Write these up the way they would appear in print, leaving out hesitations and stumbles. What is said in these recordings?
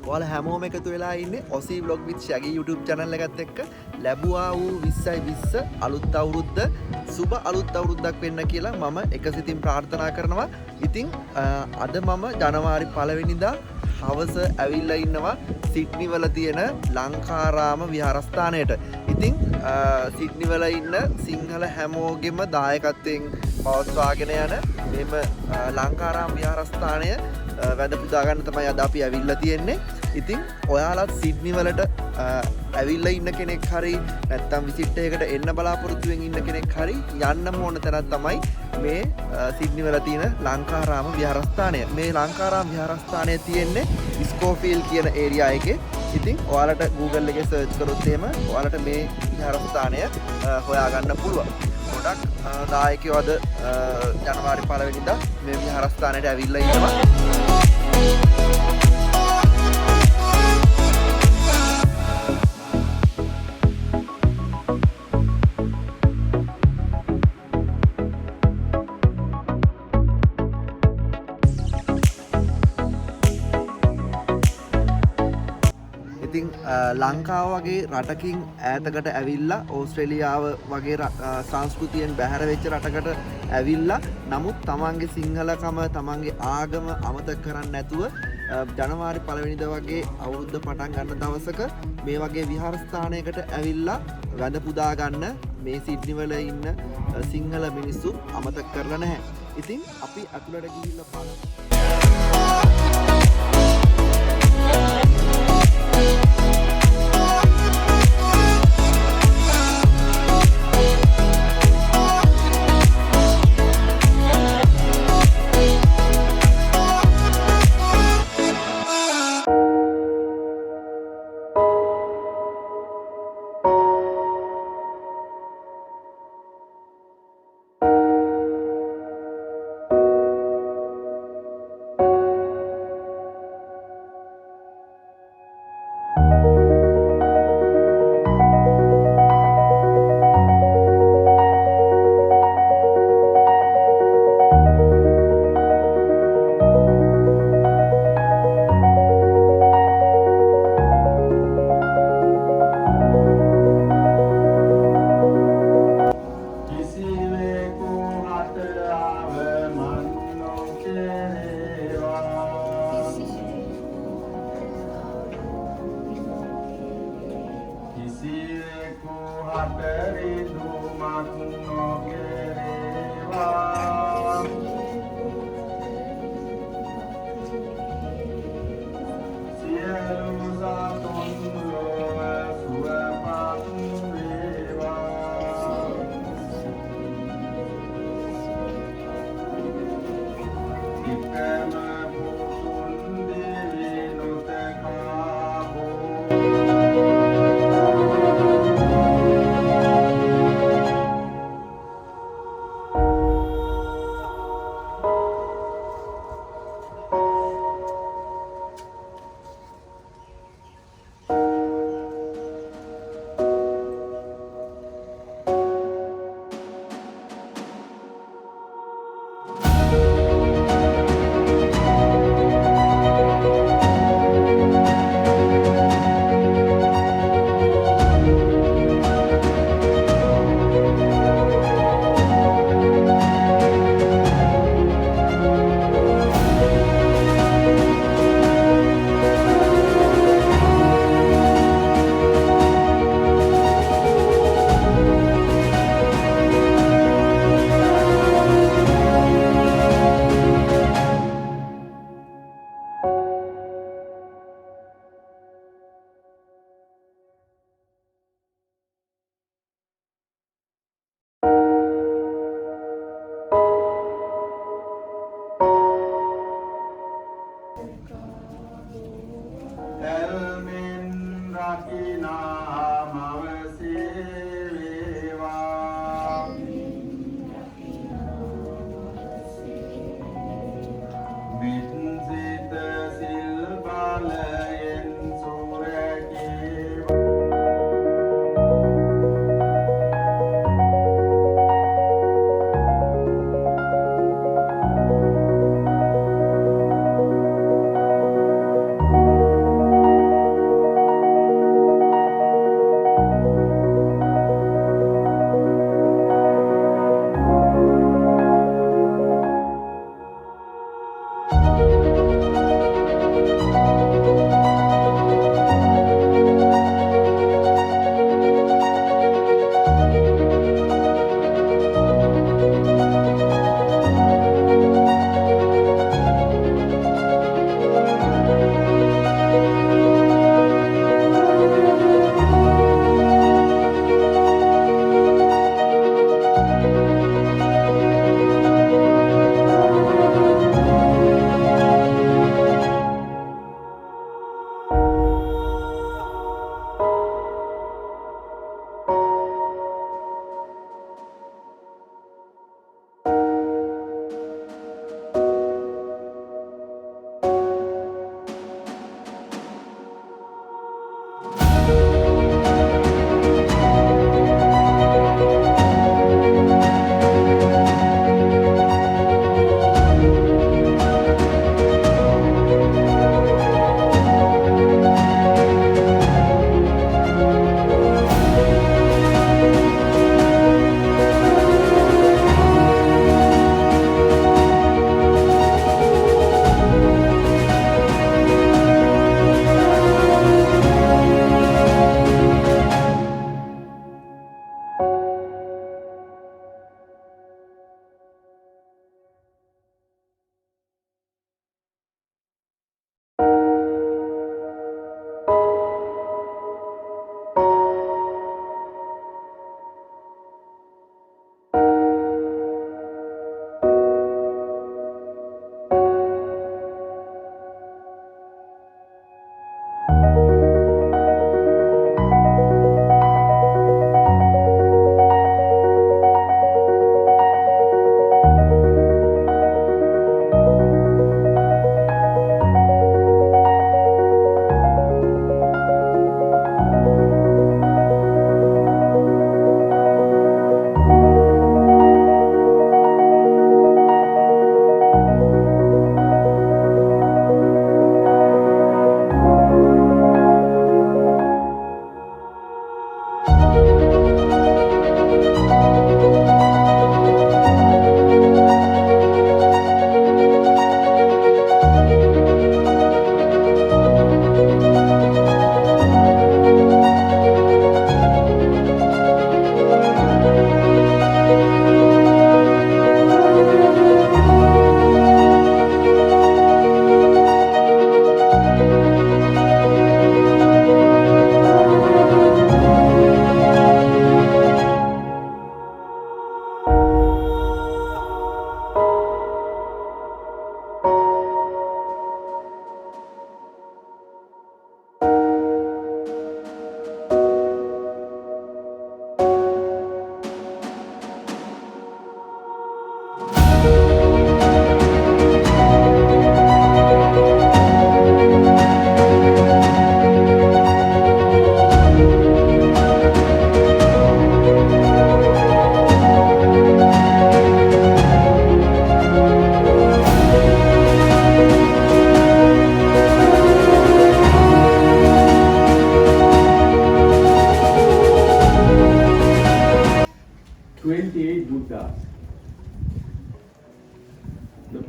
ඔයාලා හැමෝම එකතු වෙලා ඉන්නේ ඔසී vlog with Shaggy YouTube channel එකත් එක්ක ලැබුවා වූ 2020 අලුත් අවුරුද්ද සුබ අලුත් අවුරුද්දක් වෙන්න කියලා මම එකසිතින් ප්‍රාර්ථනා කරනවා. ඉතින් අද මම ජනවාරි 1 වෙනිදා හවස ඇවිල්ලා ඉන්නවා සිඩ්නි වල තියෙන ලංකාරාම විහාරස්ථානයට. ඉතින් සිඩ්නි වල ඉන්න සිංහල හැමෝගෙම දායකත්වයෙන් පවත්වාගෙන යන මෙම ලංකාරාම විහාරස්ථානය වැඳ පුදා ගන්න තමයි අද අපි ඇවිල්ලා තියෙන්නේ. ඉතින් ඔයාලත් සිඩ්නි වලට ඇවිල්ලා ඉන්න කෙනෙක් හරි නැත්නම් විසිට් එකකට එන්න බලාපොරොත්තු වෙමින් ඉන්න කෙනෙක් හරි යන්නම ඕන තැනක් තමයි මේ සිඩ්නි වල තියෙන ලංකාරාම විහාරස්ථානය. මේ ලංකාරාම විහාරස්ථානය තියෙන්නේ ස්කෝෆීල්ඩ් කියන ඒරියා එකේ. ඉතින් ඔයාලට Google එකේ සර්ච් කරොත් එහෙම ඔයාලට මේ විහාරස්ථානය හොයාගන්න පුළුවන්. ගොඩක් දායකයෝ අද ජනවාරි 1 වෙනිදා මේ විහාරස්ථානයට ඇවිල්ලා ඉන්නවා. ඉතින් ලංකාව වගේ රටකින් ඈතකට ඇවිල්ලා ඕස්ට්‍රේලියාව වගේ සංස්කෘතියෙන් බැහැර වෙච්ච රටකට ඇවිල්ලා නමුත් තමන්ගේ සිංහලකම තමන්ගේ ආගම අමතක කරන්නේ නැතුව ජනවාරි 1 වෙනිදා වගේ අවුරුද්ද පටන් ගන්න දවසක මේ වගේ විහාරස්ථානයකට ඇවිල්ලා වැඳ පුදා ගන්න මේ සිඩ්නි වල ඉන්න සිංහල මිනිස්සු අමතක කරලා නැහැ. ඉතින් අපි අතුලට ගිහිල්ලා බලමු.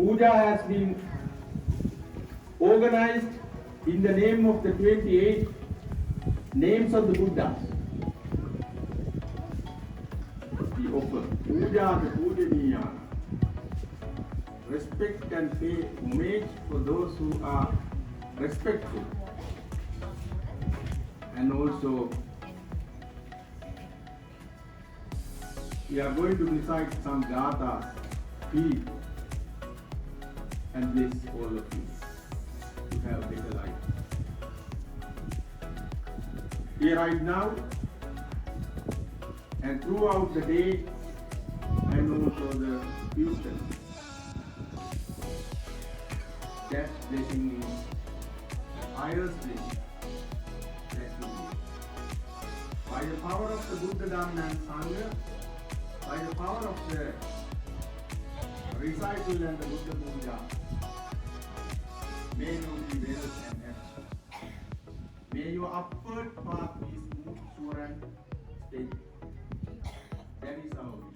puja has been organized in the name of the 28 names of the Buddhas. We offer puja the pujaniya, respect and pay homage for those who are respectful, and also we are going to recite some gathas, peace, and bless all of you to have a better life. Here right now and throughout the day, and also the future, that blessing is highest blessing that you need. By the power of the Buddha, Dhamma and Sangha, by the power of the recital and the Buddha Puja, may you be well and happy. May your upward path be smooth, sure and steady. That is our wish.